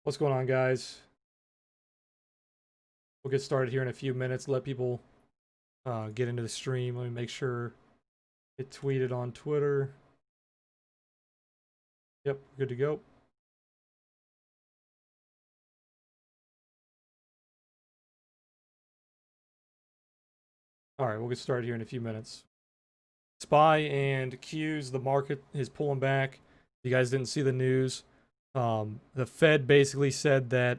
What's going on, guys? We'll get started here in a few minutes. Let people get into the stream. Let me make sure it tweeted on Twitter. Yep, good to go. All right, we'll get started here in a few minutes. SPY and Qs, the market is pulling back. If you guys didn't see the news, the Fed basically said that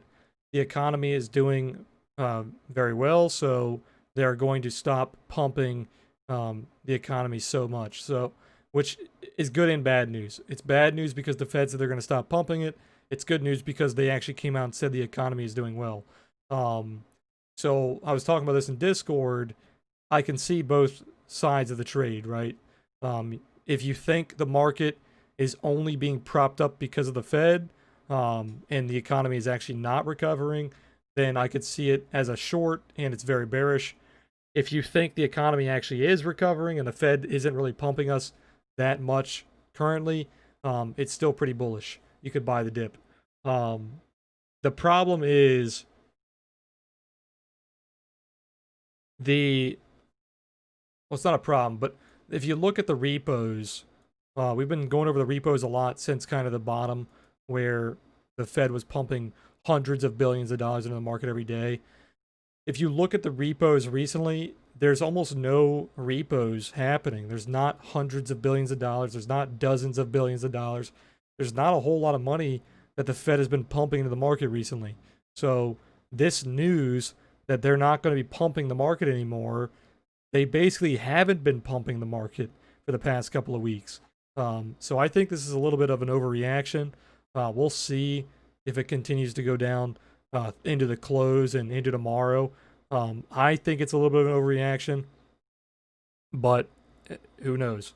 the economy is doing very well, so they're going to stop pumping the economy so much. So, which is good and bad news. It's bad news because the Fed said they're going to stop pumping it. It's good news because they actually came out and said the economy is doing well. So I was talking about this in Discord. I can see both sides of the trade, right? If you think the market is only being propped up because of the Fed, and the economy is actually not recovering, then I could see it as a short and it's very bearish. If you think the economy actually is recovering and the Fed isn't really pumping us that much currently, it's still pretty bullish. You could buy the dip. The problem is well, it's not a problem, but if you look at the repos, we've been going over the repos a lot since kind of the bottom where the Fed was pumping hundreds of billions of dollars into the market every day. If you look at the repos recently, there's almost no repos happening. There's not hundreds of billions of dollars. There's not dozens of billions of dollars. There's not a whole lot of money that the Fed has been pumping into the market recently. So this news that they're not going to be pumping the market anymore, they basically haven't been pumping the market for the past couple of weeks. So I think this is a little bit of an overreaction. We'll see if it continues to go down into the close and into tomorrow. I think it's a little bit of an overreaction, but who knows?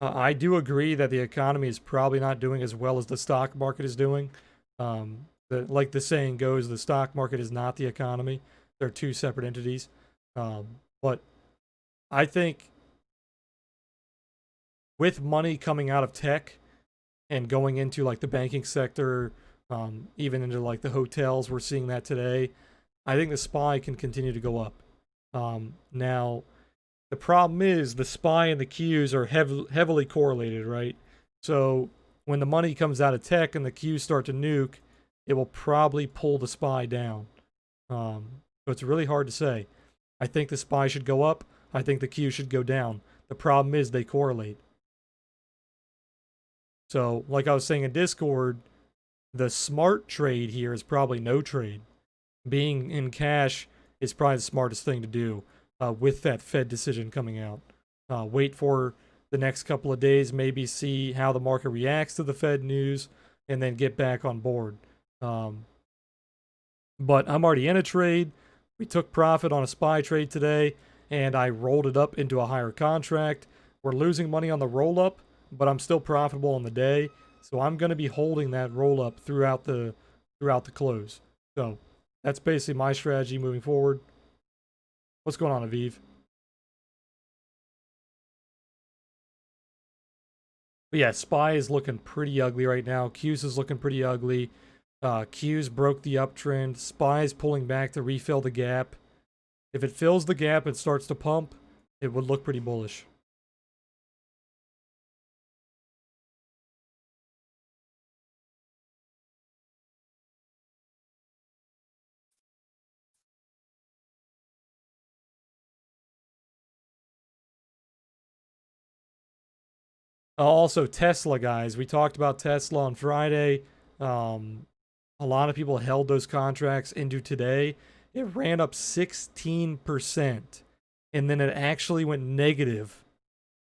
I do agree that the economy is probably not doing as well as the stock market is doing. Like the saying goes, the stock market is not the economy. They're two separate entities. But I think with money coming out of tech and going into like the banking sector, even into like the hotels, we're seeing that today. I think the SPY can continue to go up. Now, the problem is the SPY and the Qs are heavily correlated, right? So when the money comes out of tech and the Qs start to nuke, it will probably pull the SPY down. So it's really hard to say. I think the SPY should go up. I think the Q should go down. The problem is they correlate. So, like I was saying in Discord, the smart trade here is probably no trade. Being in cash is probably the smartest thing to do with that Fed decision coming out. Wait for the next couple of days, maybe see how the market reacts to the Fed news, and then get back on board. But I'm already in a trade. We took profit on a SPY trade today, and I rolled it up into a higher contract. We're losing money on the roll up, but I'm still profitable on the day. So I'm going to be holding that roll up throughout the close. So that's basically my strategy moving forward. What's going on, Aviv? But yeah, SPY is looking pretty ugly right now. Qs is looking pretty ugly. Qs broke the uptrend. SPY is pulling back to refill the gap. If it fills the gap and starts to pump, it would look pretty bullish. Also, Tesla, guys. We talked about Tesla on Friday. A lot of people held those contracts into today. It ran up 16%, and then it actually went negative.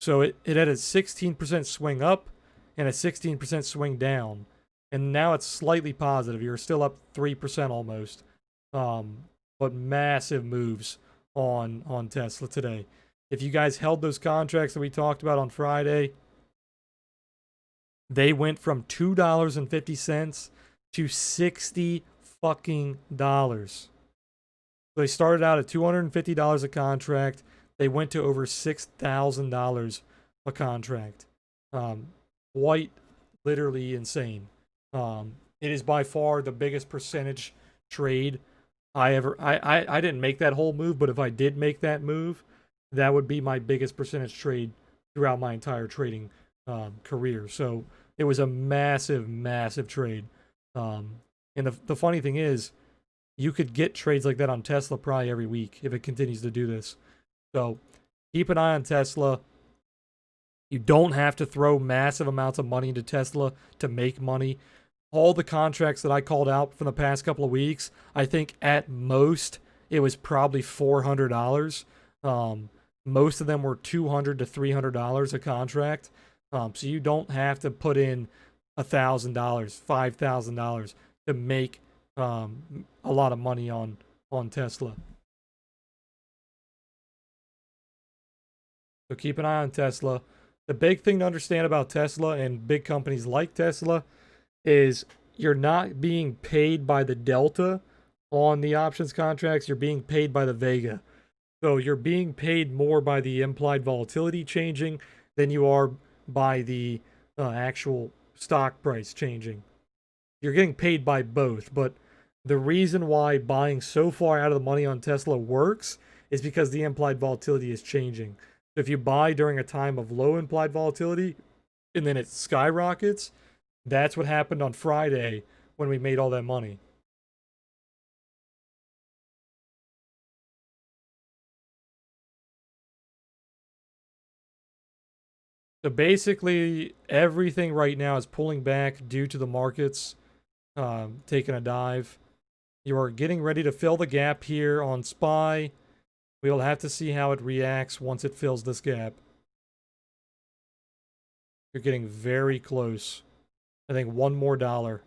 So it had a 16% swing up and a 16% swing down. And now it's slightly positive. You're still up 3% almost. But massive moves on Tesla today. If you guys held those contracts that we talked about on Friday, they went from $2.50 to $60 fucking dollars. They started out at $250 a contract. They went to over $6,000 a contract. Quite literally insane. It is by far the biggest percentage trade I didn't make that whole move, but if I did make that move, that would be my biggest percentage trade throughout my entire trading career. So it was a massive, massive trade. Um, and the funny thing is, you could get trades like that on Tesla probably every week if it continues to do this. So keep an eye on Tesla. You don't have to throw massive amounts of money into Tesla to make money. All the contracts that I called out from the past couple of weeks, I think at most it was probably $400. Most of them were $200 to $300 a contract. So you don't have to put in $1,000, $5,000 to make a lot of money on Tesla. So keep an eye on Tesla. The big thing to understand about Tesla and big companies like Tesla is you're not being paid by the delta on the options contracts, you're being paid by the Vega. So you're being paid more by the implied volatility changing than you are by the actual stock price changing. You're getting paid by both, but the reason why buying so far out of the money on Tesla works is because the implied volatility is changing. If you buy during a time of low implied volatility and then it skyrockets, that's what happened on Friday when we made all that money. So basically, everything right now is pulling back due to the markets taking a dive. You are getting ready to fill the gap here on SPY. We'll have to see how it reacts once it fills this gap. You're getting very close. I think one more dollar.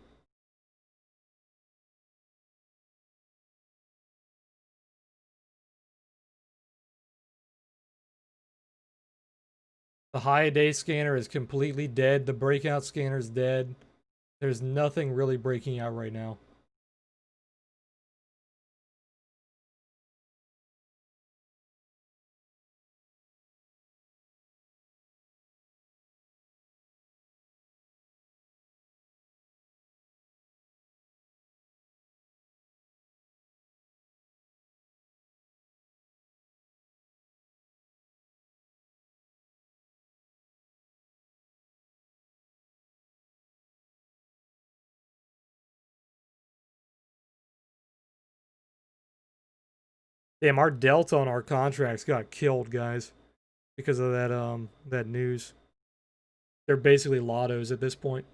The high day scanner is completely dead. The breakout scanner is dead. There's nothing really breaking out right now. Damn, our delta on our contracts got killed, guys, because of that news. They're basically lottos at this point.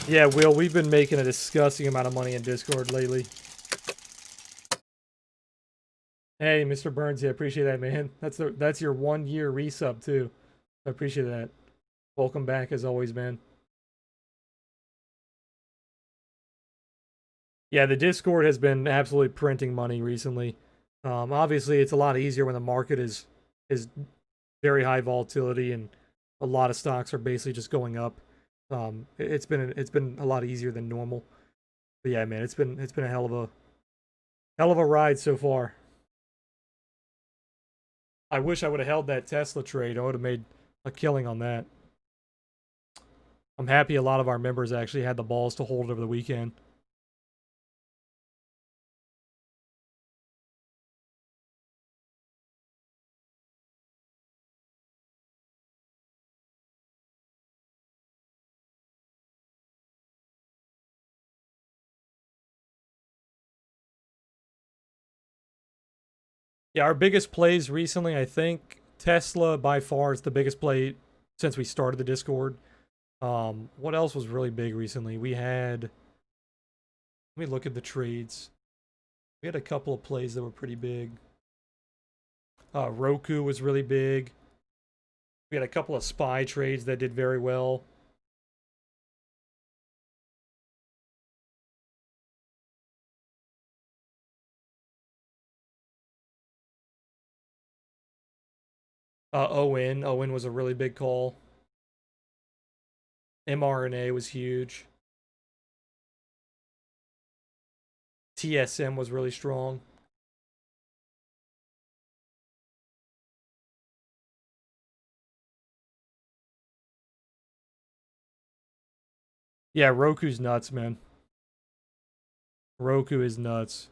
Yeah, Will, we've been making a disgusting amount of money in Discord lately. Hey, Mr. Burns, yeah, appreciate that, man. That's your 1 year resub too. I appreciate that. Welcome back as always, man. Yeah, the Discord has been absolutely printing money recently. Obviously, it's a lot easier when the market is very high volatility and a lot of stocks are basically just going up. It's been a lot easier than normal. But yeah, man, it's been a hell of a ride so far. I wish I would have held that Tesla trade. I would have made a killing on that. I'm happy a lot of our members actually had the balls to hold it over the weekend. Yeah, our biggest plays recently, I think Tesla by far is the biggest play since we started the Discord. What else was really big recently? We had, let me look at the trades. We had a couple of plays that were pretty big. Roku was really big. We had a couple of SPY trades that did very well. Owen was a really big call. mRNA was huge. TSM was really strong. Yeah, Roku's nuts, man. Roku is nuts.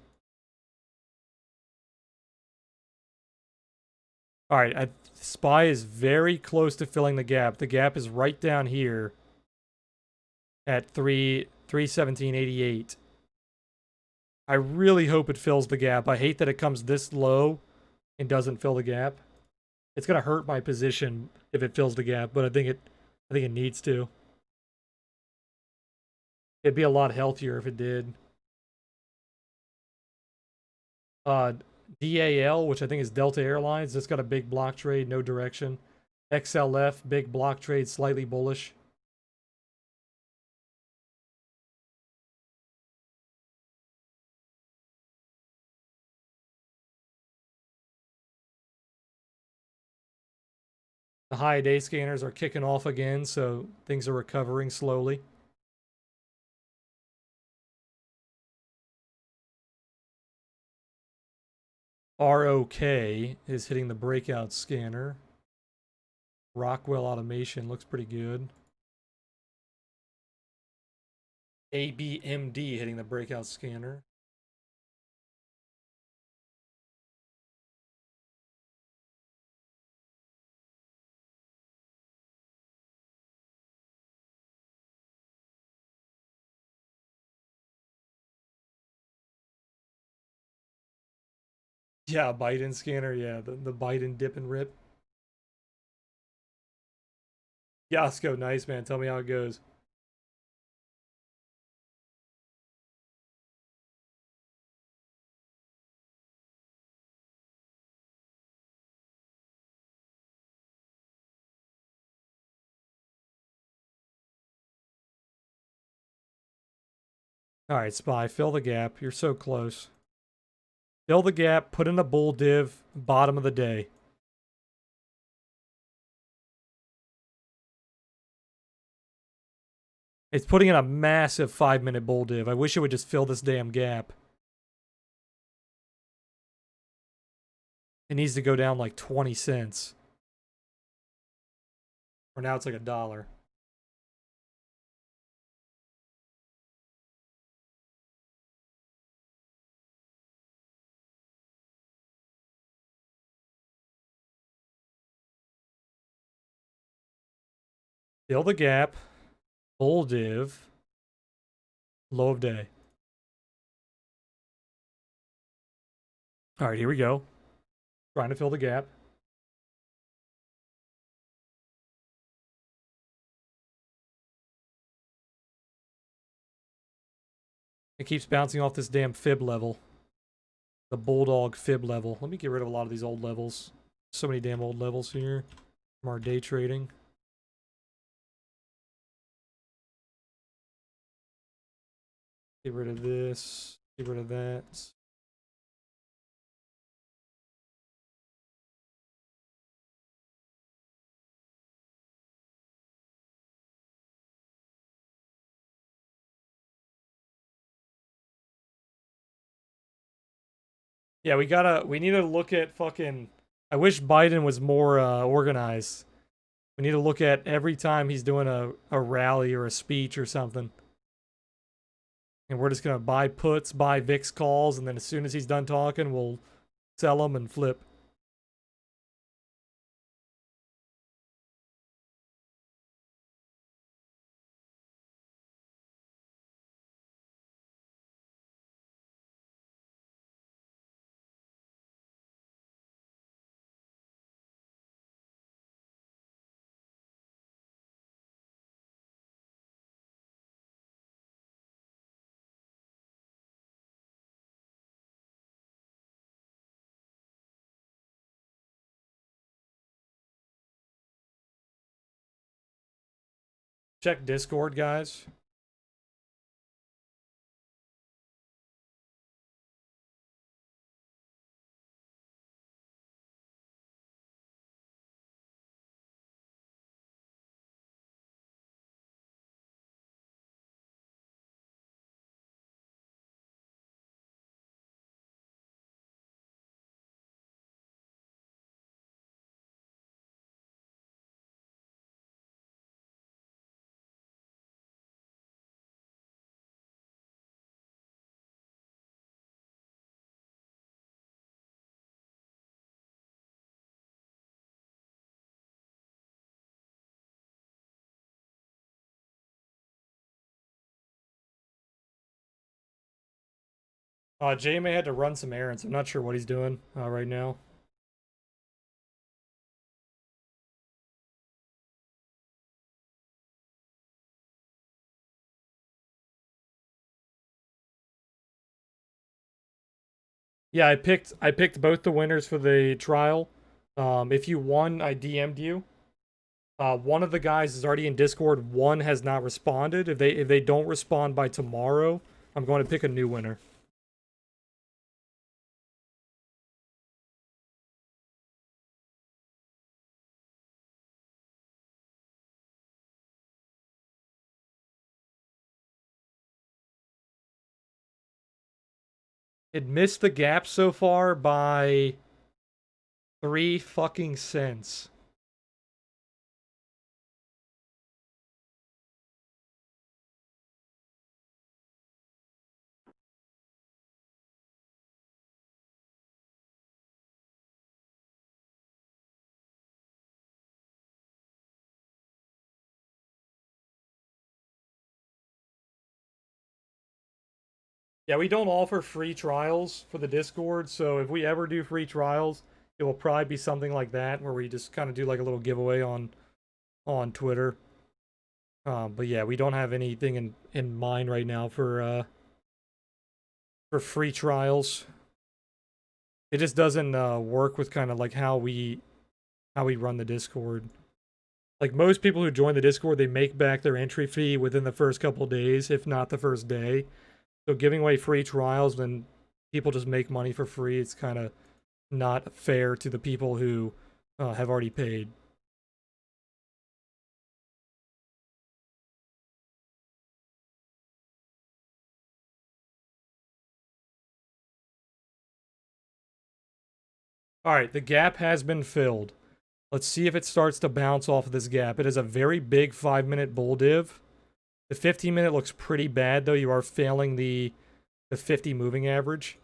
All right, SPY is very close to filling the gap. The gap is right down here at 317.88. I really hope it fills the gap. I hate that it comes this low and doesn't fill the gap. It's gonna hurt my position if it fills the gap, but I think it needs to. It'd be a lot healthier if it did. Uh, DAL, which I think is Delta Airlines, that's got a big block trade, no direction. XLF, big block trade, slightly bullish. The high day scanners are kicking off again, so things are recovering slowly. ROK is hitting the breakout scanner. Rockwell Automation looks pretty good. ABMD hitting the breakout scanner. Yeah, Biden scanner. Yeah, the Biden dip and rip. Yasko, nice, man. Tell me how it goes. All right, Spy, fill the gap. You're so close. Fill the gap, put in a bull div, bottom of the day. It's putting in a massive 5-minute bull div. I wish it would just fill this damn gap. It needs to go down like 20 cents. Or now it's like $1. Fill the gap, bull div, low of day. All right, here we go. Trying to fill the gap. It keeps bouncing off this damn fib level. The bulldog fib level. Let me get rid of a lot of these old levels. So many damn old levels here from our day trading. Get rid of this. Get rid of that. Yeah, we need to look at fucking, I wish Biden was more organized. We need to look at every time he's doing a rally or a speech or something. And we're just gonna buy puts, buy VIX calls, and then as soon as he's done talking, we'll sell them and flip. Check Discord, guys. Jay may had to run some errands. I'm not sure what he's doing right now. Yeah, I picked both the winners for the trial. If you won, I DM'd you. One of the guys is already in Discord. One has not responded. If they don't respond by tomorrow, I'm going to pick a new winner. It missed the gap so far by 3 fucking cents. Yeah, we don't offer free trials for the Discord, so if we ever do free trials, it will probably be something like that where we just kind of do like a little giveaway on Twitter. But yeah, we don't have anything in mind right now for free trials. It just doesn't work with kind of like how we run the Discord. Like most people who join the Discord, they make back their entry fee within the first couple of days, if not the first day. So giving away free trials when people just make money for free, it's kind of not fair to the people who have already paid. All right, the gap has been filled. Let's see if it starts to bounce off of this gap. It is a very big 5-minute bull div. The 15-minute looks pretty bad, though. You are failing the 50 moving average.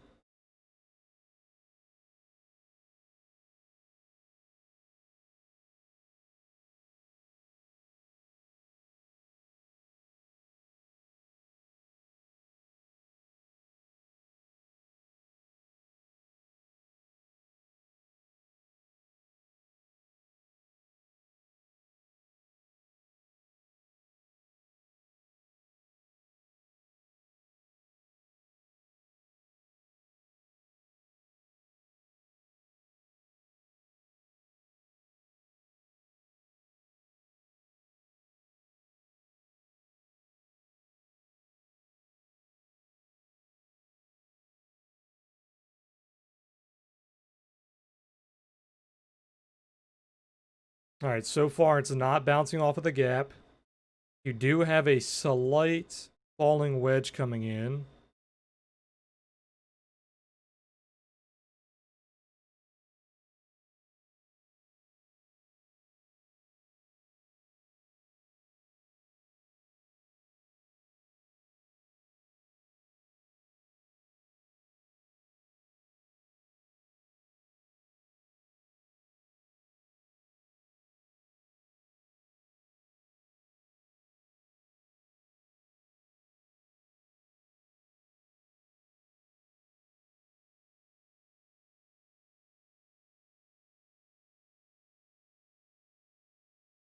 All right, so far it's not bouncing off of the gap. You do have a slight falling wedge coming in.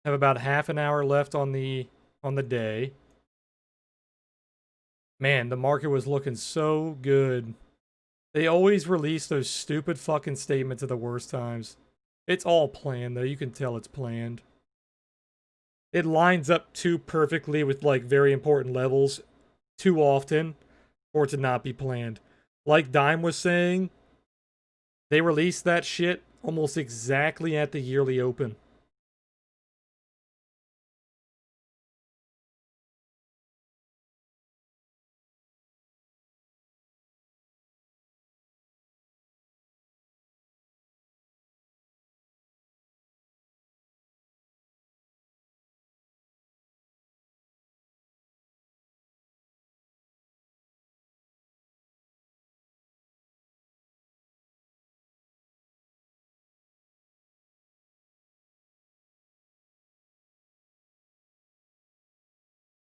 Have about half an hour left on the day. Man, the market was looking so good. They always release those stupid fucking statements at the worst times. It's all planned, though. You can tell it's planned. it lines up too perfectly with like very important levels too often for it to not be planned. Like Dime was saying, they released that shit almost exactly at the yearly open.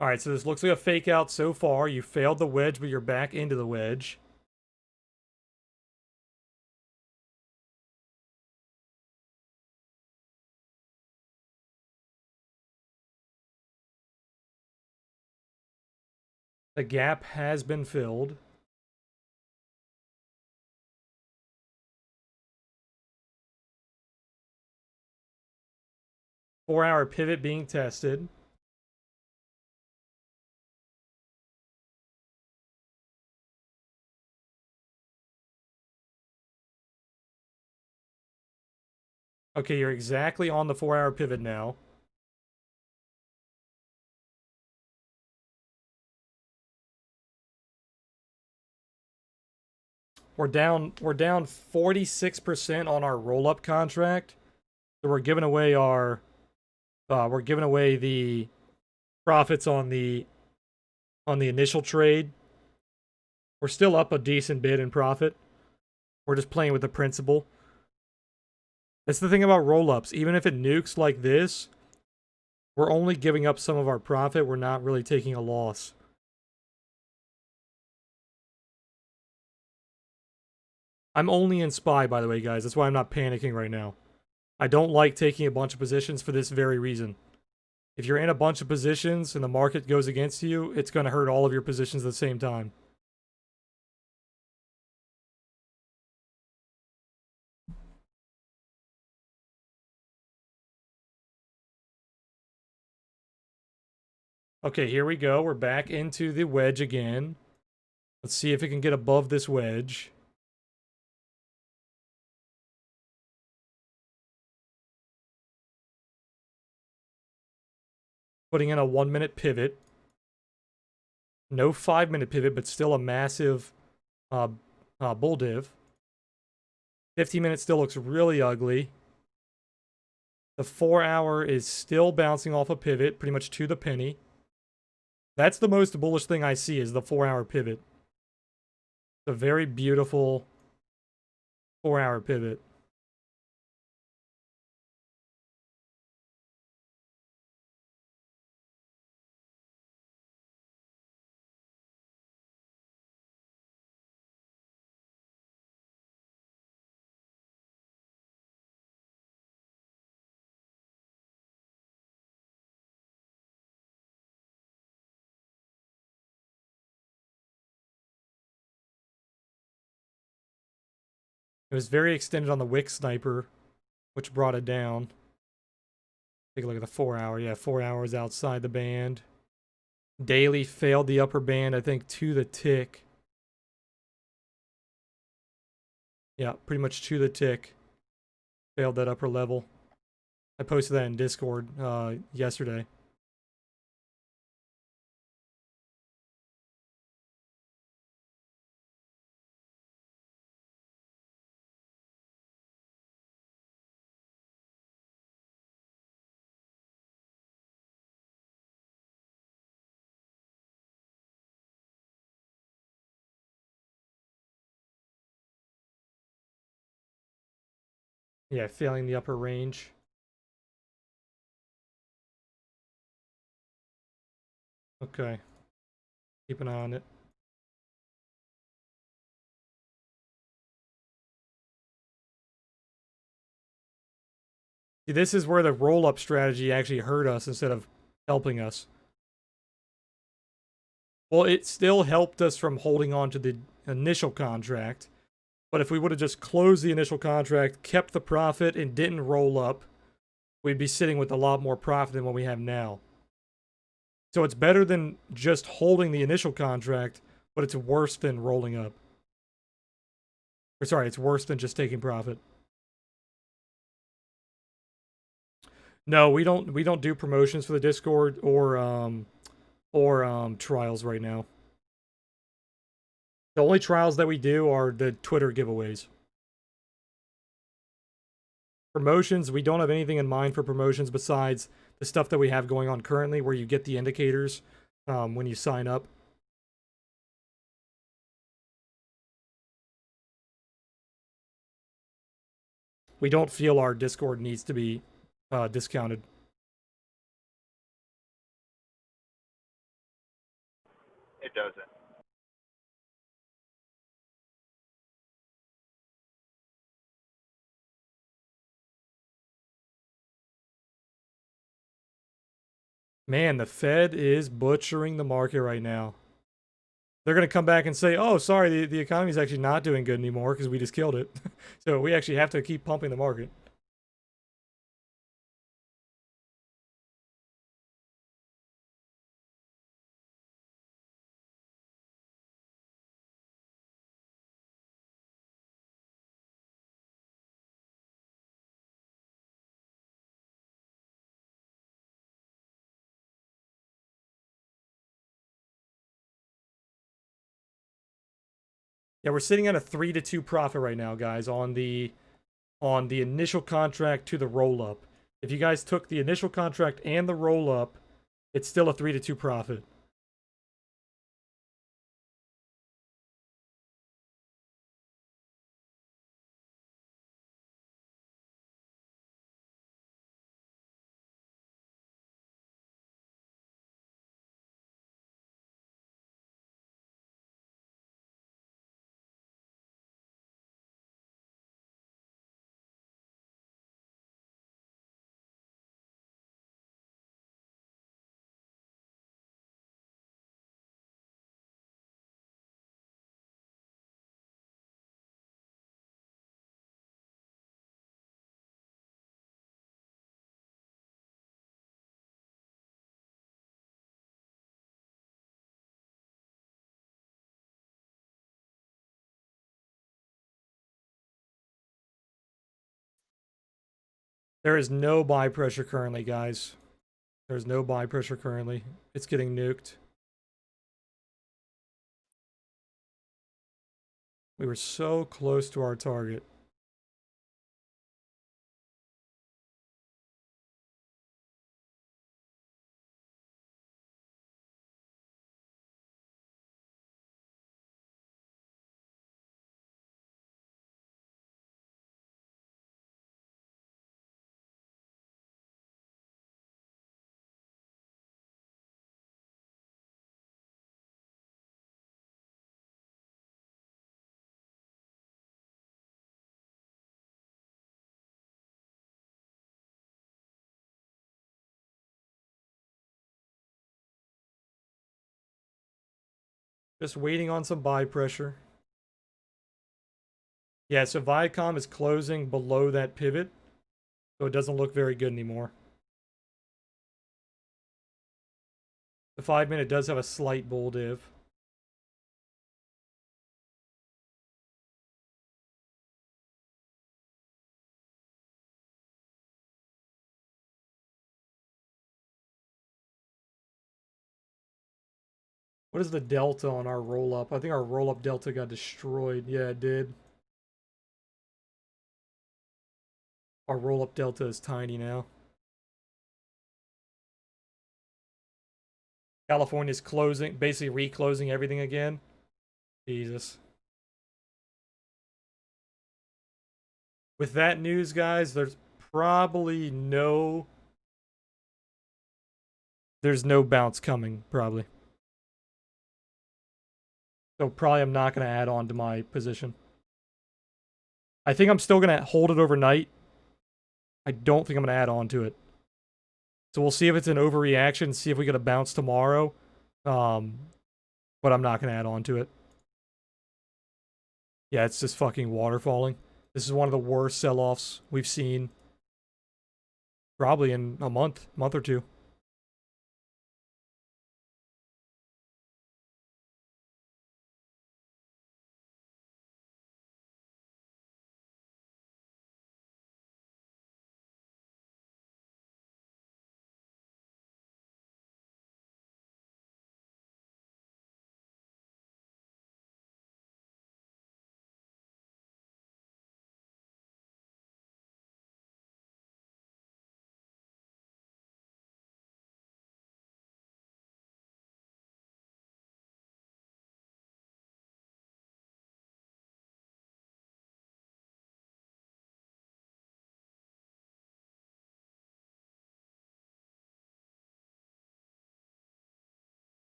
All right, so this looks like a fake out so far. You failed the wedge, but you're back into the wedge. The gap has been filled. Four-hour pivot being tested. Okay, you're exactly on the 4-hour pivot now. We're down 46% on our roll-up contract. So we're giving away the profits on the initial trade. We're still up a decent bit in profit. We're just playing with the principle. That's the thing about roll-ups. Even if it nukes like this, we're only giving up some of our profit. We're not really taking a loss. I'm only in SPY, by the way, guys. That's why I'm not panicking right now. I don't like taking a bunch of positions for this very reason. If you're in a bunch of positions and the market goes against you, it's going to hurt all of your positions at the same time. Okay, here we go. We're back into the wedge again. Let's see if it can get above this wedge. Putting in a 1-minute pivot. No 5-minute pivot, but still a massive bull div. 15 minutes still looks really ugly. The 4-hour is still bouncing off a pivot, pretty much to the penny. That's the most bullish thing I see is the 4-hour pivot. It's a very beautiful 4-hour pivot. It was very extended on the Wick Sniper, which brought it down. Take a look at the 4-hour. Yeah, 4 hours outside the band. Daily failed the upper band, I think, to the tick. Yeah, pretty much to the tick. Failed that upper level. I posted that in Discord yesterday. Yeah, failing the upper range. Okay. Keep an eye on it. See, this is where the roll-up strategy actually hurt us instead of helping us. Well, it still helped us from holding on to the initial contract. But if we would have just closed the initial contract, kept the profit, and didn't roll up, we'd be sitting with a lot more profit than what we have now. So it's better than just holding the initial contract, but it's worse than rolling up. Or sorry, it's worse than just taking profit. No, we don't do promotions for the Discord or trials right now. The only trials that we do are the Twitter giveaways. Promotions, we don't have anything in mind for promotions besides the stuff that we have going on currently where you get the indicators when you sign up. We don't feel our Discord needs to be discounted. It doesn't. Man, the Fed is butchering the market right now. They're going to come back and say, oh, sorry, the economy's actually not doing good anymore because we just killed it. So we actually have to keep pumping the market. Yeah, we're sitting at a 3-2 profit right now, guys, on the initial contract to the roll up. If you guys took the initial contract and the roll up, it's still a 3-2 profit. There is no buy pressure currently, guys. There's no buy pressure currently. It's getting nuked. We were so close to our target. Just waiting on some buy pressure. Yeah, so Viacom is closing below that pivot, so it doesn't look very good anymore. The 5-minute does have a slight bull div. What is the delta on our roll up? I think our roll up delta got destroyed. Yeah, it did. Our roll up delta is tiny now. California's closing, basically reclosing everything again. Jesus. With that news, guys, there's probably no bounce coming, probably. So probably I'm not going to add on to my position. I think I'm still going to hold it overnight. I don't think I'm going to add on to it. So we'll see if it's an overreaction, see if we get a bounce tomorrow. But I'm not going to add on to it. Yeah, it's just fucking waterfalling. This is one of the worst sell-offs we've seen. Probably in a month or two.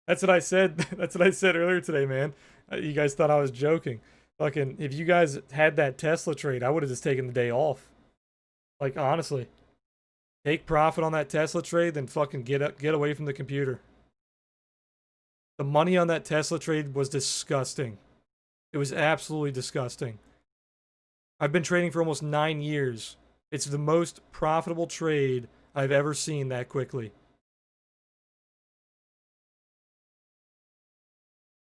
That's what I said. That's what I said earlier today, man. You guys thought I was joking. Fucking, if you guys had that Tesla trade, I would have just taken the day off. Like honestly, take profit on that Tesla trade, then fucking get away from the computer. The money on that Tesla trade was disgusting. It was absolutely disgusting. I've been trading for almost 9 years. It's the most profitable trade I've ever seen that quickly.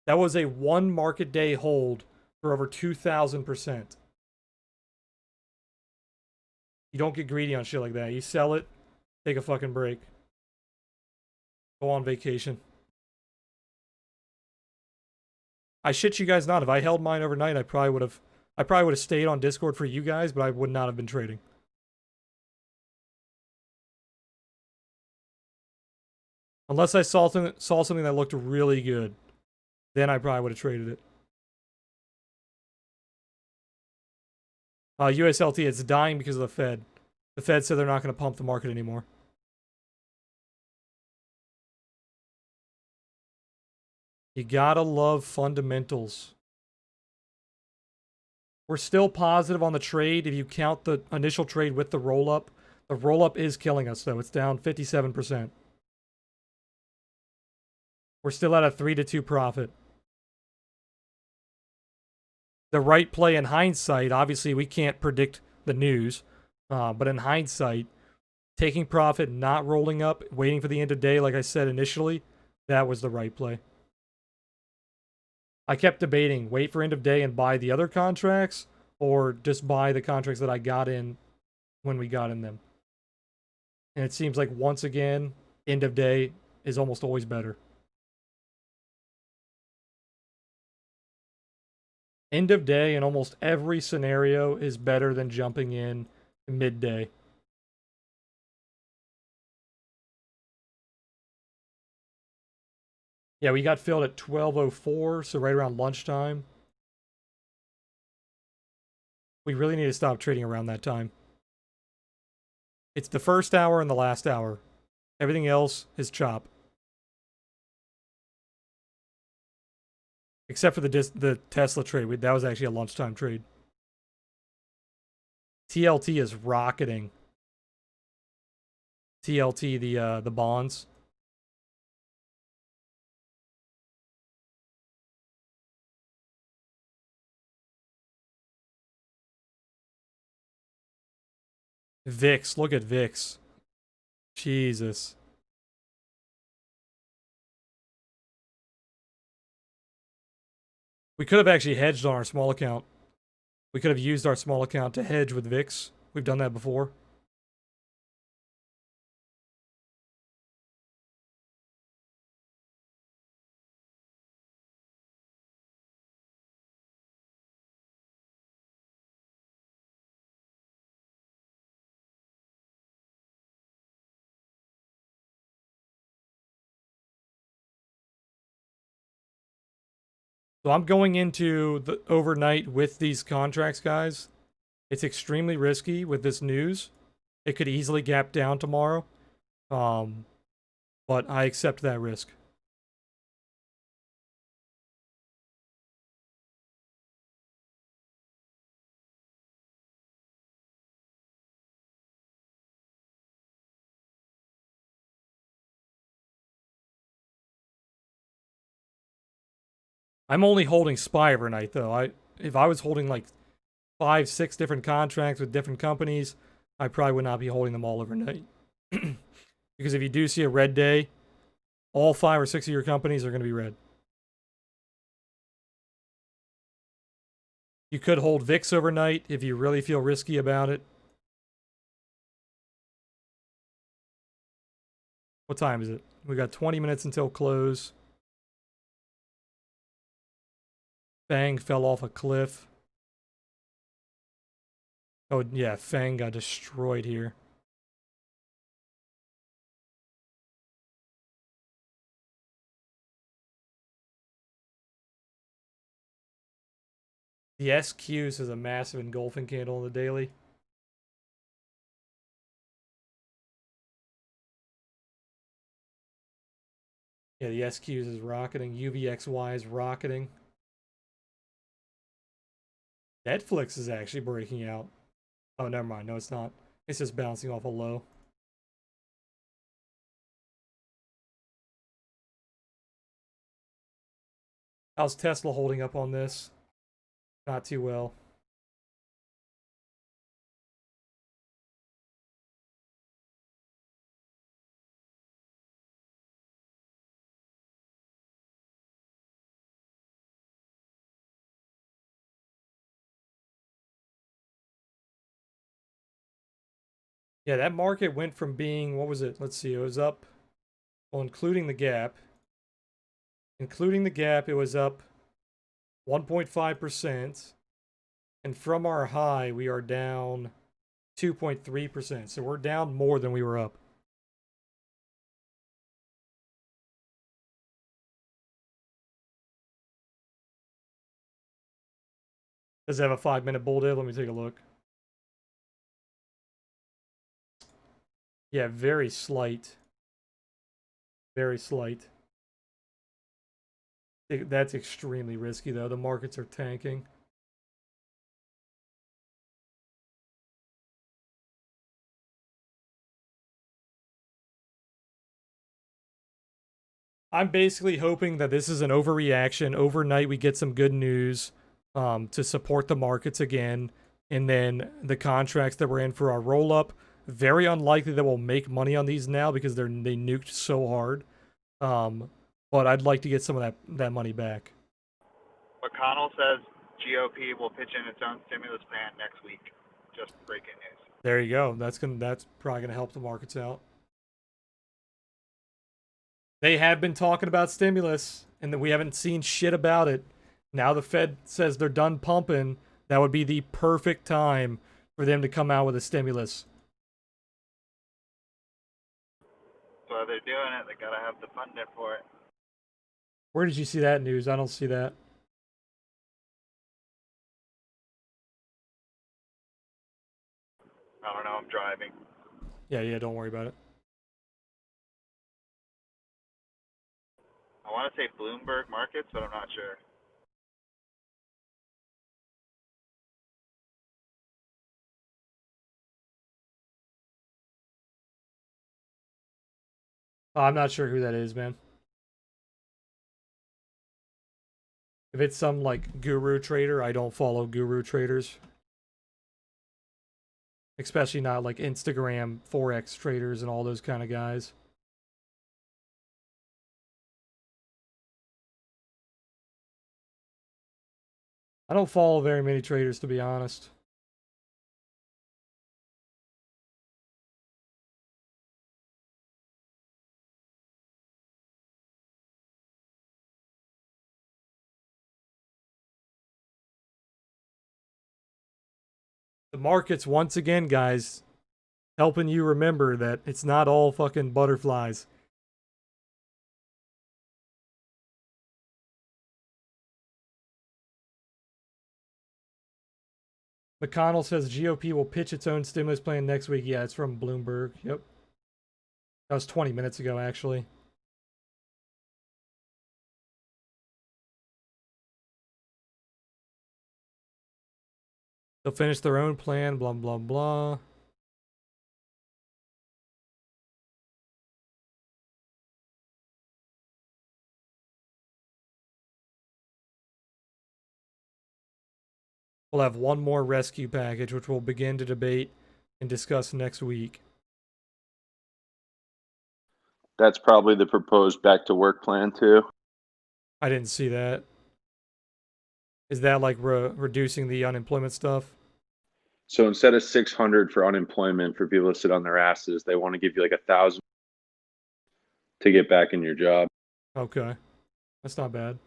That was a one market day hold for over 2,000%. You don't get greedy on shit like that. You sell it, take a fucking break. Go on vacation. I shit you guys not. If I held mine overnight, I probably would have stayed on Discord for you guys, but I would not have been trading. Unless I saw something that looked really good. Then I probably would have traded it. USLT, it's dying because of the Fed. The Fed said they're not going to pump the market anymore. You gotta love fundamentals. We're still positive on the trade if you count the initial trade with the roll-up. The roll-up is killing us, though. It's down 57%. We're still at a 3-2 profit. The right play in hindsight, obviously we can't predict the news, but in hindsight, taking profit, not rolling up, waiting for the end of day, like I said initially, that was the right play. I kept debating, wait for end of day and buy the other contracts, or just buy the contracts that I got in when we got in them. And it seems like, once again, end of day is almost always better. End of day in almost every scenario is better than jumping in midday. Yeah, we got filled at 12:04, so right around lunchtime. We really need to stop trading around that time. It's the first hour and the last hour. Everything else is chop. Except for the Tesla trade. That was actually a lunchtime trade. TLT is rocketing. TLT, the bonds. VIX, look at VIX. Jesus. We could have actually hedged on our small account. We could have used our small account to hedge with VIX. We've done that before. So I'm going into the overnight with these contracts, guys. It's extremely risky with this news. It could easily gap down tomorrow. But but I accept that risk. I'm only holding SPY overnight though. If I was holding like 5, 6 different contracts with different companies, I probably would not be holding them all overnight. Because if you do see a red day, all 5 or 6 of your companies are going to be red. You could hold VIX overnight if you really feel risky about it. What time is it? We got 20 minutes until close. Fang fell off a cliff. Oh, yeah, Fang got destroyed here. The SQs is a massive engulfing candle on the daily. Yeah, the SQs is rocketing. UVXY is rocketing. Netflix is actually breaking out. Oh, never mind. No, it's not. It's just bouncing off a low. How's Tesla holding up on this? Not too well. Yeah, that market went from being, what was it? Let's see, it was up, well, including the gap. Including the gap, it was up 1.5%. And from our high, we are down 2.3%. So we're down more than we were up. Does it have a 5-minute bull dip? Let me take a look. Yeah, very slight. Very slight. That's extremely risky, though. The markets are tanking. I'm basically hoping that this is an overreaction. Overnight, we get some good news to support the markets again. And then the contracts that we're in for our roll-up, very unlikely that we'll make money on these now because they nuked so hard. But I'd like to get some of that money back. McConnell says GOP will pitch in its own stimulus plan next week. Just breaking news. There you go. That's probably gonna help the markets out. They have been talking about stimulus, and that we haven't seen shit about it. Now the Fed says they're done pumping. That would be the perfect time for them to come out with a stimulus. So they're doing it. They gotta have the funding for it. Where did you see that news? I don't see that. I don't know. I'm driving. Yeah, don't worry about it. I want to say Bloomberg Markets, but I'm not sure. I'm not sure who that is, man. If it's some like guru trader, I don't follow guru traders. Especially not like Instagram forex traders and all those kind of guys. I don't follow very many traders, to be honest. The markets, once again, guys, helping you remember that it's not all fucking butterflies. McConnell says GOP will pitch its own stimulus plan next week. Yeah, it's from Bloomberg. Yep. That was 20 minutes ago, actually. They'll finish their own plan, blah, blah, blah. We'll have one more rescue package, which we'll begin to debate and discuss next week. That's probably the proposed back to work plan too. I didn't see that. Is that like reducing the unemployment stuff? So instead of 600 for unemployment for people to sit on their asses, they want to give you like 1,000 to get back in your job. Okay. That's not bad.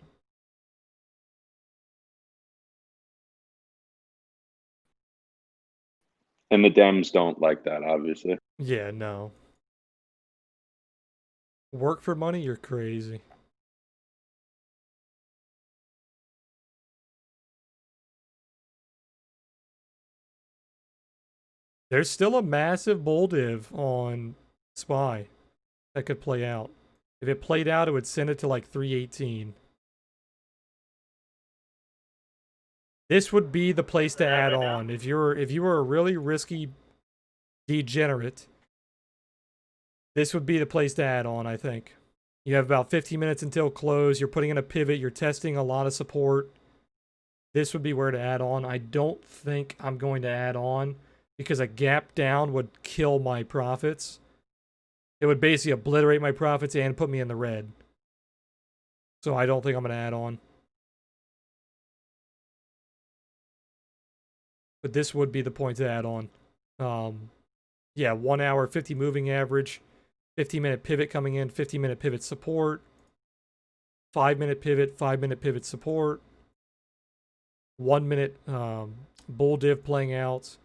And the Dems don't like that, obviously. Yeah, no. Work for money? You're crazy. There's still a massive bull div on SPY that could play out. If it played out, it would send it to like 318. This would be the place to add on. If you were a really risky degenerate, this would be the place to add on, I think. You have about 15 minutes until close. You're putting in a pivot. You're testing a lot of support. This would be where to add on. I don't think I'm going to add on because a gap down would kill my profits. It would basically obliterate my profits and put me in the red. So I don't think I'm going to add on. But this would be the point to add on. Yeah, 1 hour, 50 moving average, 15-minute pivot coming in, 15-minute pivot support, 5-minute pivot, 5-minute pivot support, 1 minute bull div playing out.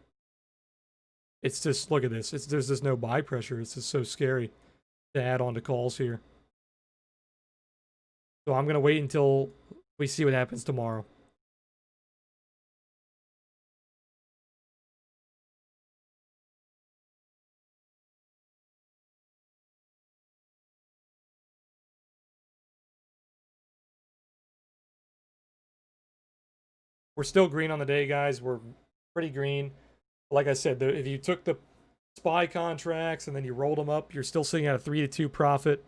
It's just, look at this. There's just no buy pressure. It's just so scary to add on to calls here. So I'm going to wait until we see what happens tomorrow. We're still green on the day, guys. We're pretty green. Like I said, if you took the SPY contracts and then you rolled them up, you're still sitting at a 3-2 profit.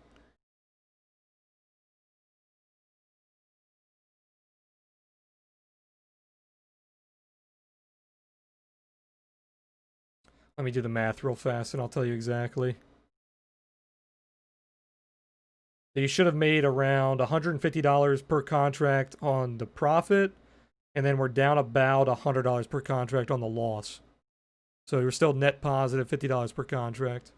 Let me do the math real fast and I'll tell you exactly. So you should have made around $150 per contract on the profit, and then we're down about $100 per contract on the loss. So you're still net positive $50 per contract.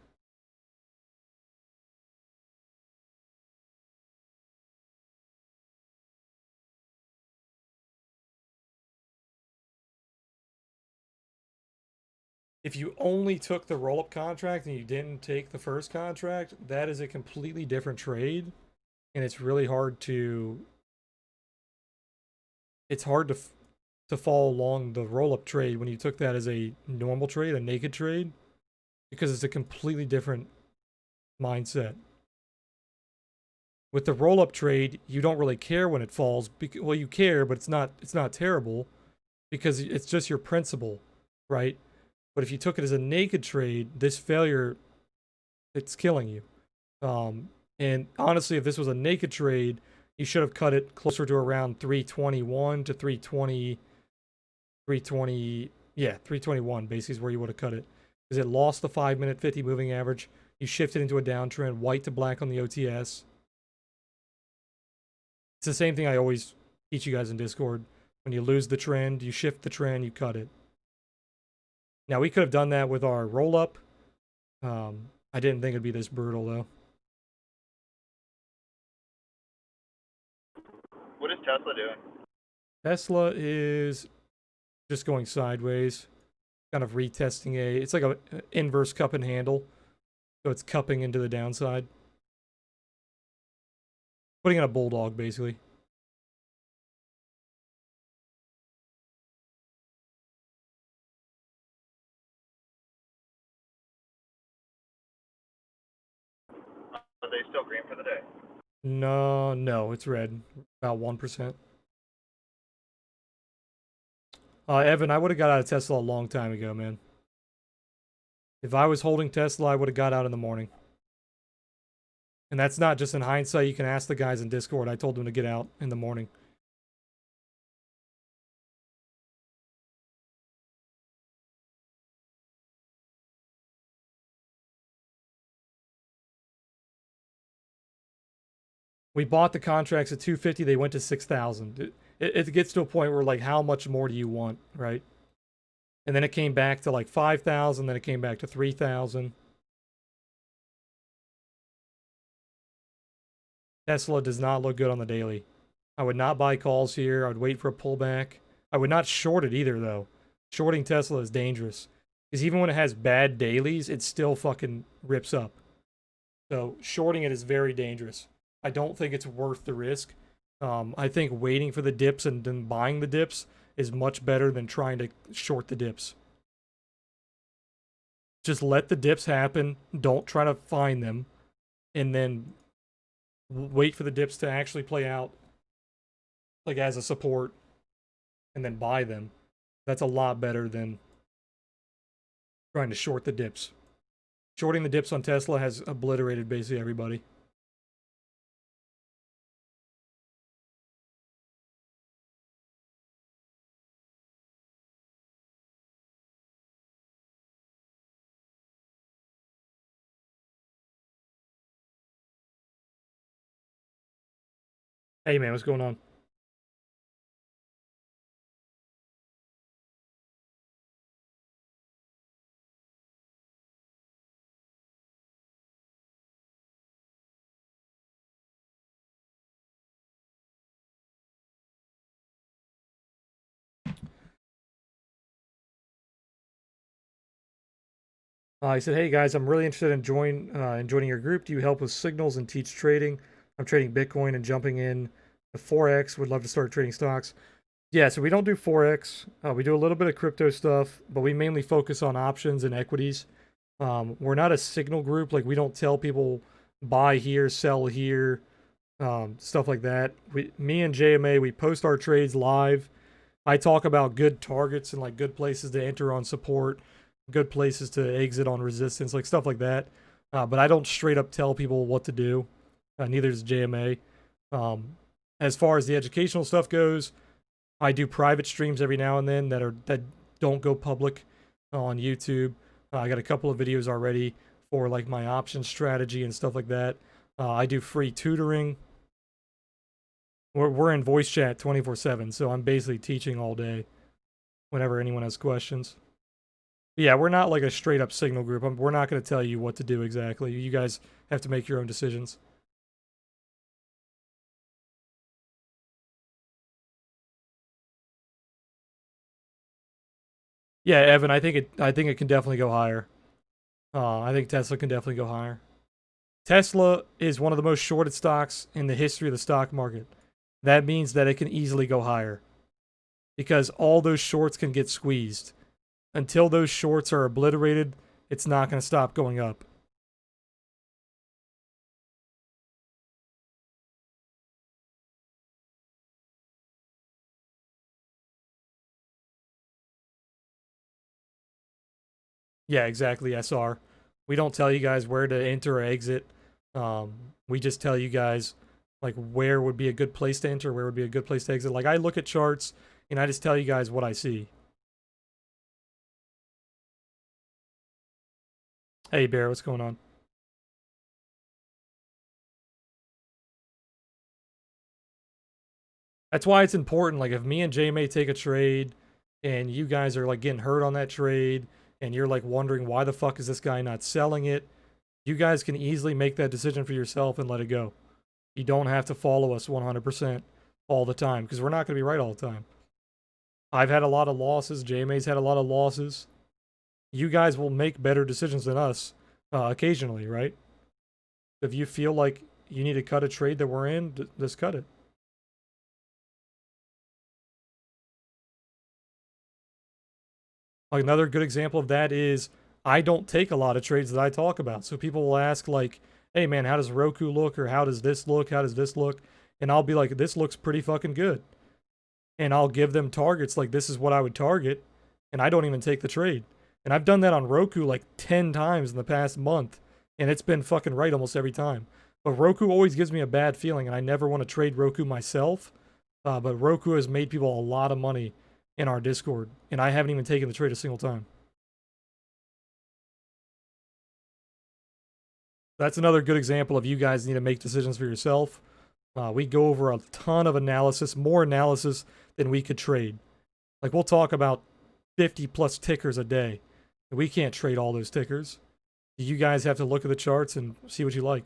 If you only took the roll-up contract and you didn't take the first contract, that is a completely different trade, and it's really hard to follow along the roll-up trade when you took that as a normal trade, a naked trade, because it's a completely different mindset. With the roll-up trade, you don't really care when it falls. Well, you care, but it's not terrible because it's just your principal, right? But if you took it as a naked trade, this failure, it's killing you. And honestly, if this was a naked trade, you should have cut it closer to around 321 to 320, 320, yeah, 321 basically is where you would have cut it. Because it lost the 5-minute 50 moving average. You shifted into a downtrend, white to black on the OTS. It's the same thing I always teach you guys in Discord. When you lose the trend, you shift the trend, you cut it. Now, we could have done that with our roll-up. I didn't think it'd be this brutal, though. What is Tesla doing? Tesla is just going sideways, kind of retesting it's like a inverse cup and handle. So it's cupping into the downside. Putting in a bulldog, basically. Are they still green for the day? No, it's red. About 1%. Evan, I would have got out of Tesla a long time ago, man. If I was holding Tesla, I would have got out in the morning. And that's not just in hindsight. You can ask the guys in Discord. I told them to get out in the morning. We bought the contracts at 250. They went to 6,000. It gets to a point where, like, how much more do you want, right? And then it came back to like 5,000. Then it came back to 3,000. Tesla does not look good on the daily. I would not buy calls here. I would wait for a pullback. I would not short it either, though. Shorting Tesla is dangerous. Because even when it has bad dailies, it still fucking rips up. So shorting it is very dangerous. I don't think it's worth the risk. I think waiting for the dips and then buying the dips is much better than trying to short the dips. Just let the dips happen. Don't try to find them. And then wait for the dips to actually play out, like, as a support, and then buy them. That's a lot better than trying to short the dips. Shorting the dips on Tesla has obliterated basically everybody. Hey man, what's going on? He said, "Hey guys, I'm really interested in joining your group. Do you help with signals and teach trading? I'm trading Bitcoin and jumping in the forex. Would love to start trading stocks." Yeah, so we don't do forex. We do a little bit of crypto stuff, but we mainly focus on options and equities. We're not a signal group. Like, we don't tell people buy here, sell here, stuff like that. Me and JMA, we post our trades live. I talk about good targets and like good places to enter on support, good places to exit on resistance, like stuff like that. But I don't straight up tell people what to do. Neither does JMA. As far as the educational stuff goes, I do private streams every now and then that don't go public on YouTube. I got a couple of videos already for like my option strategy and stuff like that. I do free tutoring. We're in voice chat 24/7, so I'm basically teaching all day whenever anyone has questions. But yeah, we're not like a straight up signal group. We're not going to tell you what to do exactly. You guys have to make your own decisions. Yeah, Evan, I think it can definitely go higher. I think Tesla can definitely go higher. Tesla is one of the most shorted stocks in the history of the stock market. That means that it can easily go higher because all those shorts can get squeezed. Until those shorts are obliterated, it's not going to stop going up. Yeah, exactly, SR. We don't tell you guys where to enter or exit. We just tell you guys like where would be a good place to enter, where would be a good place to exit. Like, I look at charts and I just tell you guys what I see. Hey Bear, what's going on? That's why it's important. Like, if me and Jay may take a trade and you guys are like getting hurt on that trade and you're like wondering why the fuck is this guy not selling it, you guys can easily make that decision for yourself and let it go. You don't have to follow us 100% all the time because we're not going to be right all the time. I've had a lot of losses. JMA's had a lot of losses. You guys will make better decisions than us occasionally, right? If you feel like you need to cut a trade that we're in, just cut it. Like, another good example of that is I don't take a lot of trades that I talk about. So people will ask like, "Hey man, how does Roku look?" or "How does this look? How does this look?" And I'll be like, "This looks pretty fucking good." and I'll give them targets like this is what I would target, and I don't even take the trade. And I've done that on Roku like 10 times in the past month, and it's been fucking right almost every time. But Roku always gives me a bad feeling, and I never want to trade Roku myself. But Roku has made people a lot of money in our Discord, and I haven't even taken the trade a single time. That's another good example of you guys need to make decisions for yourself. We go over a ton of analysis, more analysis than we could trade. Like, we'll talk about 50 plus tickers a day. And we can't trade all those tickers. You guys have to look at the charts and see what you like.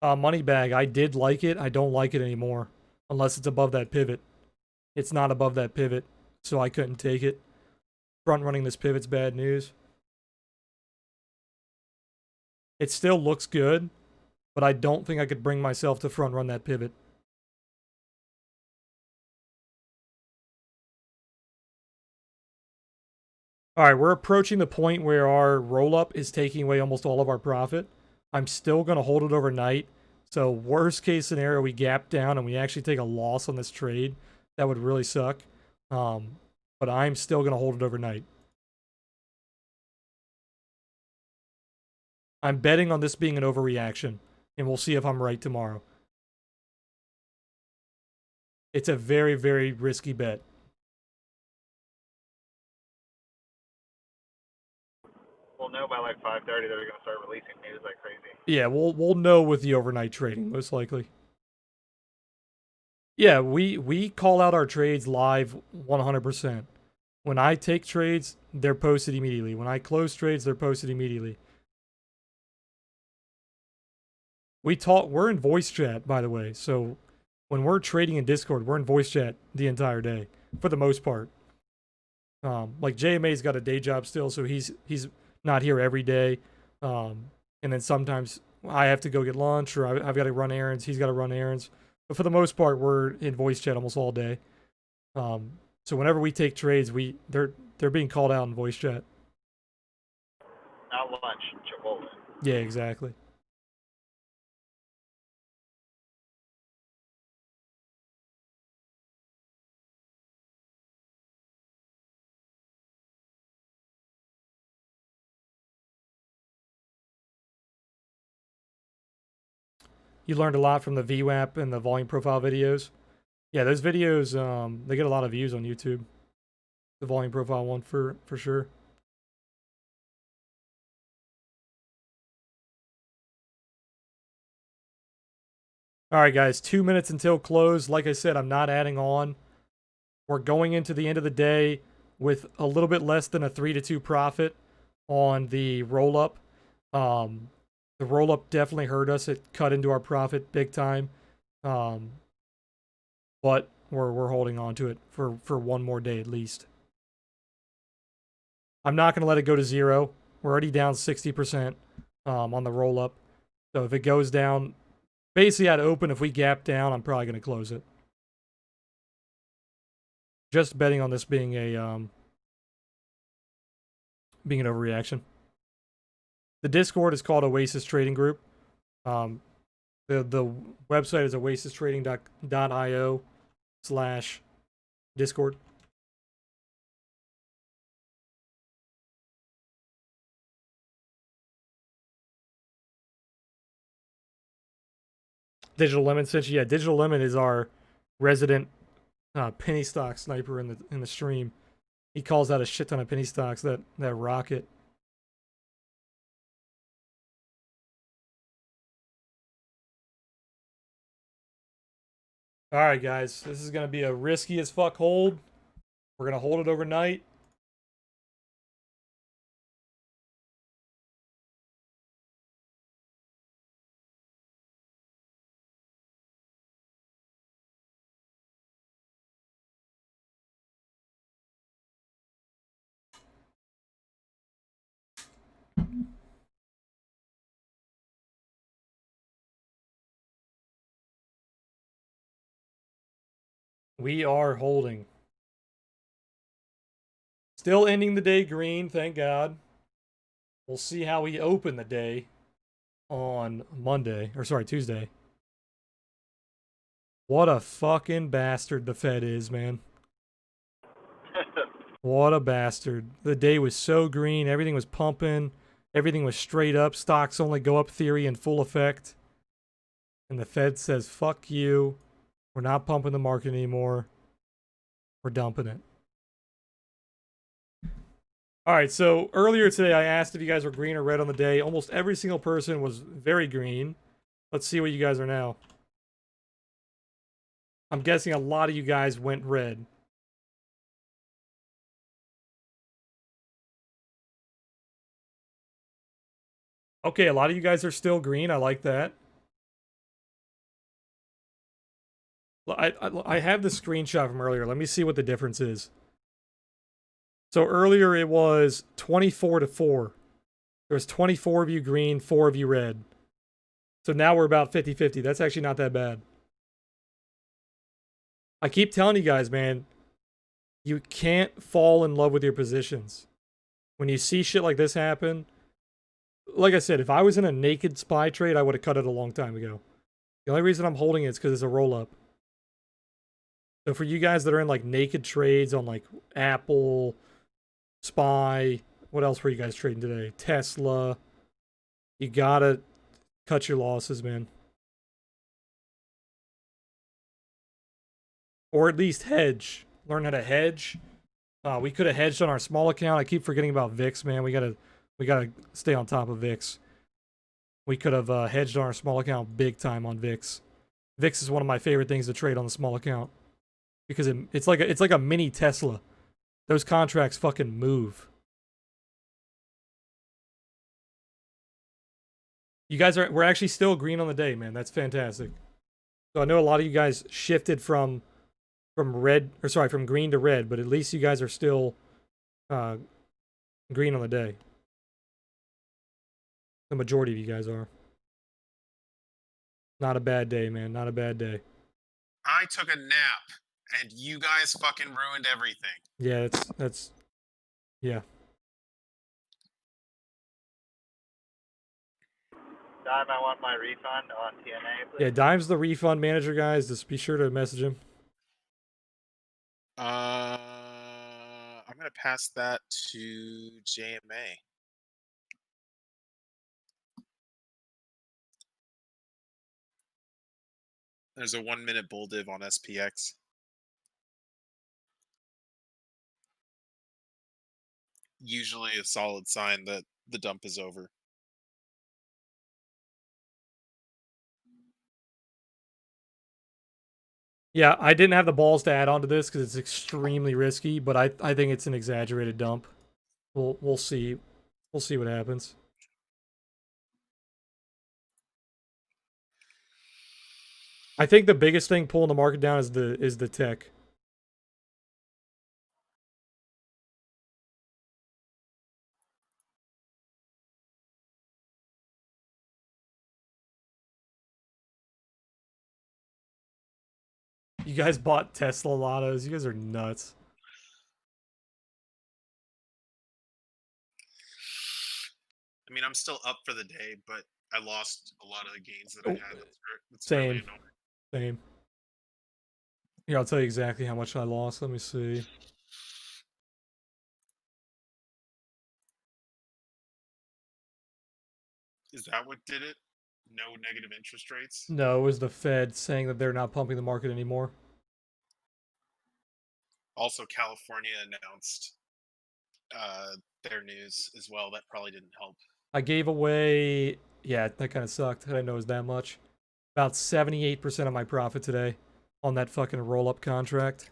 Money bag, I did like it. I don't like it anymore. Unless it's above that pivot. It's not above that pivot, so I couldn't take it. Front running this pivot's bad news. It still looks good, but I don't think I could bring myself to front run that pivot. All right, we're approaching the point where our roll-up is taking away almost all of our profit. I'm still going to hold it overnight. So worst case scenario, we gap down and we actually take a loss on this trade. That would really suck. But I'm still going to hold it overnight. I'm betting on this being an overreaction, and we'll see if I'm right tomorrow. It's a very, very risky bet. We'll know by like 5:30 that they're going to start releasing news like crazy. Yeah, we'll know with the overnight trading, most likely. Yeah, we call out our trades live 100%. When I take trades, they're posted immediately. When I close trades, they're posted immediately. We're in voice chat, by the way. So when we're trading in Discord, we're in voice chat the entire day, for the most part. Like JMA's got a day job still, so he's not here every day. And then sometimes I have to go get lunch, or I've got to run errands. He's got to run errands. But for the most part, we're in voice chat almost all day. So whenever we take trades, they're being called out in voice chat. Not lunch, Chipotle. Yeah, exactly. You learned a lot from the VWAP and the volume profile videos. Yeah, those videos, they get a lot of views on YouTube. The volume profile one for sure. All right, guys, 2 minutes until close. Like I said, I'm not adding on. We're going into the end of the day with a little bit less than a 3-2 profit on the roll up. The roll up definitely hurt us. It cut into our profit big time. But we're holding on to it for one more day at least. I'm not going to let it go to zero. We're already down 60% on the roll up. So if it goes down, basically at open, if we gap down, I'm probably going to close it. Just betting on this being an overreaction. The Discord is called Oasis Trading Group. The website is oasistrading.io/Discord. Digital Lemon, since yeah, Digital Lemon is our resident penny stock sniper in the stream. He calls out a shit ton of penny stocks that rocket. All right, guys, this is gonna be a risky as fuck hold. We're gonna hold it overnight. We are holding. Still ending the day green, thank God. We'll see how we open the day. on Tuesday. What a fucking bastard the Fed is, man. What a bastard. The day was so green, everything was pumping, everything was straight up, stocks only go up theory in full effect. And the Fed says, fuck you, we're not pumping the market anymore, we're dumping it. Alright, so earlier today I asked if you guys were green or red on the day. Almost every single person was very green. Let's see what you guys are now. I'm guessing a lot of you guys went red. Okay, a lot of you guys are still green. I like that. I have the screenshot from earlier. Let me see what the difference is. So earlier it was 24 to 4. There was 24 of you green, 4 of you red. So now we're about 50-50. That's actually not that bad. I keep telling you guys, man, you can't fall in love with your positions. When you see shit like this happen, like I said, if I was in a naked SPY trade, I would have cut it a long time ago. The only reason I'm holding it is because it's a roll-up. So for you guys that are in like naked trades on like Apple, SPY, what else were you guys trading today? Tesla. You gotta cut your losses, man. Or at least hedge. Learn how to hedge. We could have hedged on our small account. I keep forgetting about VIX, man. We gotta stay on top of VIX. We could have hedged on our small account big time on VIX. VIX is one of my favorite things to trade on the small account because it's like a mini Tesla. Those contracts fucking move. We're actually still green on the day, man. That's fantastic. So I know a lot of you guys shifted from green to red, but at least you guys are still green on the day. The majority of you guys are. Not a bad day, man. Not a bad day. I took a nap, and you guys fucking ruined everything. Yeah, that's yeah. Dime, I want my refund on TNA, please. Yeah, Dime's the refund manager, guys. Just be sure to message him. I'm gonna pass that to JMA. There's a 1-minute bull div on SPX. Usually a solid sign that the dump is over. Yeah, I didn't have the balls to add on to this because it's extremely risky, but I think it's an exaggerated dump. We'll see. We'll see what happens. I think the biggest thing pulling the market down is the tech. You guys bought Tesla lottos. You guys are nuts. I mean, I'm still up for the day, but I lost a lot of the gains that I had. That's Same. really annoying. Same. Here, I'll tell you exactly how much I lost. Let me see. Is that what did it? No negative interest rates? No, it was the Fed saying that they're not pumping the market anymore. Also, California announced their news as well. That probably didn't help. I gave away, yeah, that kind of sucked. I didn't know it was that much. About 78% of my profit today on that fucking roll-up contract.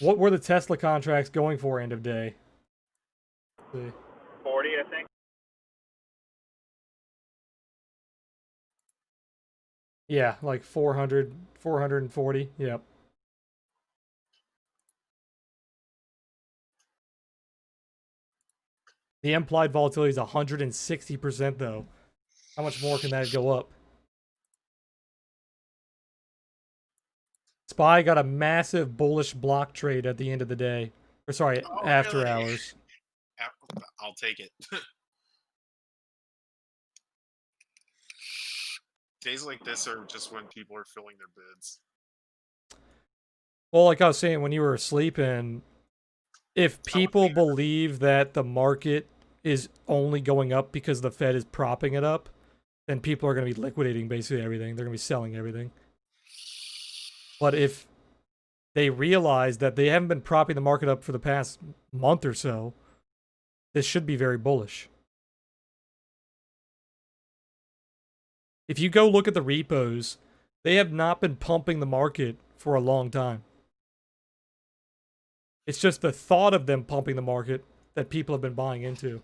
What were the Tesla contracts going for end of day? Let's see. 40, I think. Yeah, like 400, 440. Yep. The implied volatility is 160% though. How much more can that go up? SPY got a massive bullish block trade at the end of the day. Or sorry, Oh, after really? hours. I'll take it. Days like this are just when people are filling their bids. Well, like I was saying when you were sleeping, if people believe that the market is only going up because the Fed is propping it up, then people are going to be liquidating basically everything. They're going to be selling everything. But if they realize that they haven't been propping the market up for the past month or so, this should be very bullish. If you go look at the repos, they have not been pumping the market for a long time. It's just the thought of them pumping the market that people have been buying into.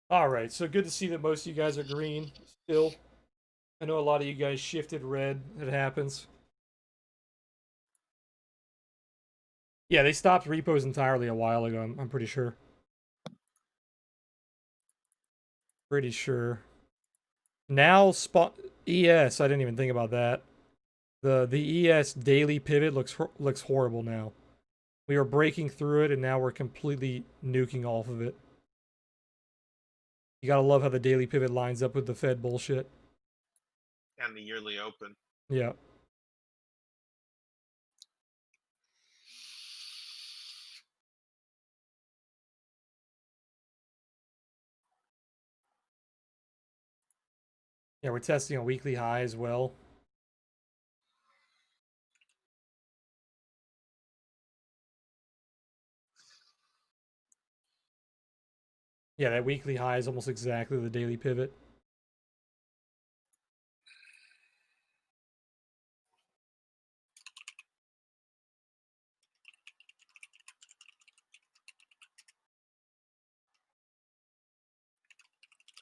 All right, so good to see that most of you guys are green still. I know a lot of you guys shifted red. It happens. Yeah, they stopped repos entirely a while ago. I'm pretty sure. Pretty sure. Now spot ES. I didn't even think about that. The ES daily pivot looks horrible now. We were breaking through it, and now we're completely nuking off of it. You gotta love how the daily pivot lines up with the Fed bullshit. And the yearly open. Yeah. Yeah, we're testing a weekly high as well. Yeah, that weekly high is almost exactly the daily pivot.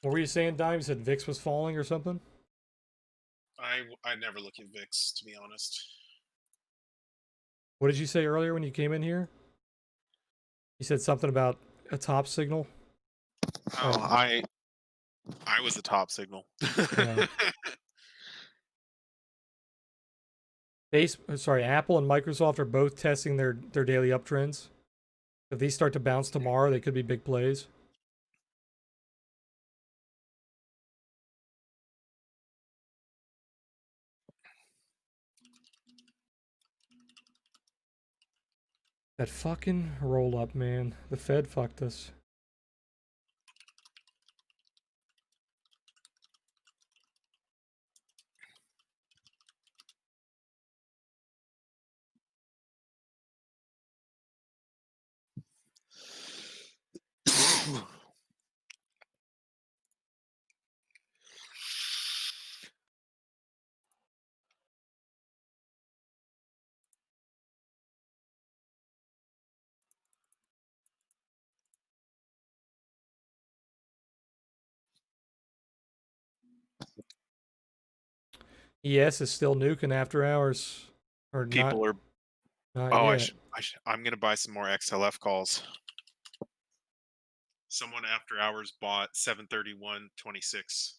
What were you saying, Dime? You said VIX was falling or something? I never look at VIX, to be honest. What did you say earlier when you came in here? You said something about a top signal? Oh, I was the top signal. Yeah. Apple and Microsoft are both testing their daily uptrends. If these start to bounce tomorrow, they could be big plays. That fucking roll up, man. The Fed fucked us. ES is still nuking after hours. Or People are. not Oh, yet. I'm gonna buy some more XLF calls. Someone after hours bought 731.26.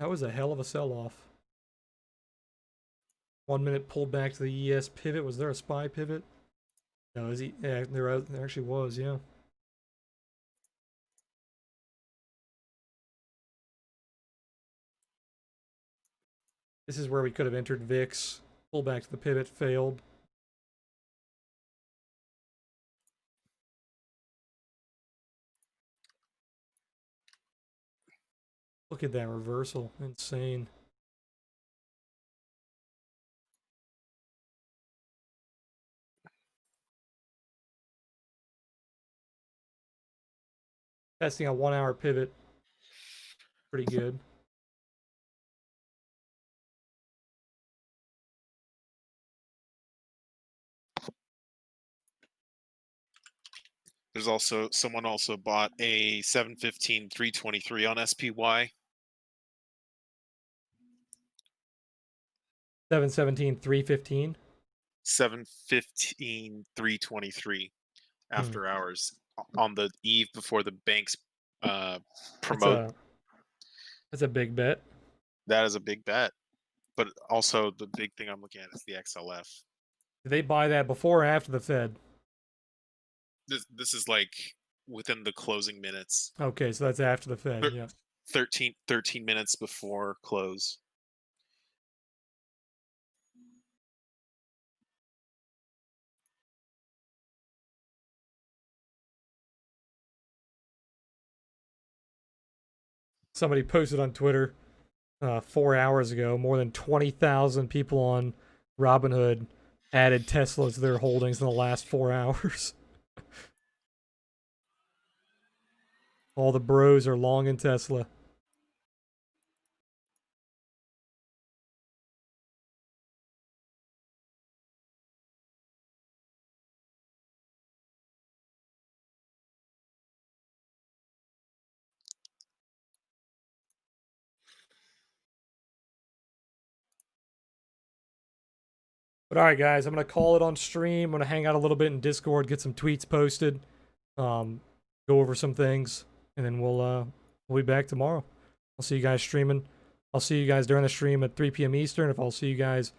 That was a hell of a sell-off. 1 minute pulled back to the ES pivot. Was there a SPY pivot? No, yeah, there actually was, yeah. This is where we could have entered VIX. Pull back to the pivot, failed. Look at that reversal. Insane. Testing a 1 hour pivot. Pretty good. There's also someone also bought a 715 323 on SPY. 717, 315. 715 323 after hours on the eve before the banks promote. That's a big bet. That is a big bet. But also the big thing I'm looking at is the XLF. Did they buy that before or after the Fed? This is like within the closing minutes. Okay, so that's after the Fed. Yeah. 13 minutes before close. Somebody posted on Twitter 4 hours ago, more than 20,000 people on Robinhood added Tesla to their holdings in the last 4 hours. All the bros are long in Tesla. But all right, guys, I'm going to call it on stream. I'm going to hang out a little bit in Discord, get some tweets posted, go over some things, and then we'll be back tomorrow. I'll see you guys streaming. I'll see you guys during the stream at 3 p.m. Eastern. I'll see you guys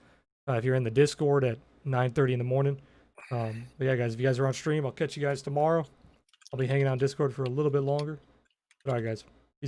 if you're in the Discord at 9:30 in the morning. But yeah, guys, if you guys are on stream, I'll catch you guys tomorrow. I'll be hanging out on Discord for a little bit longer. But all right, guys.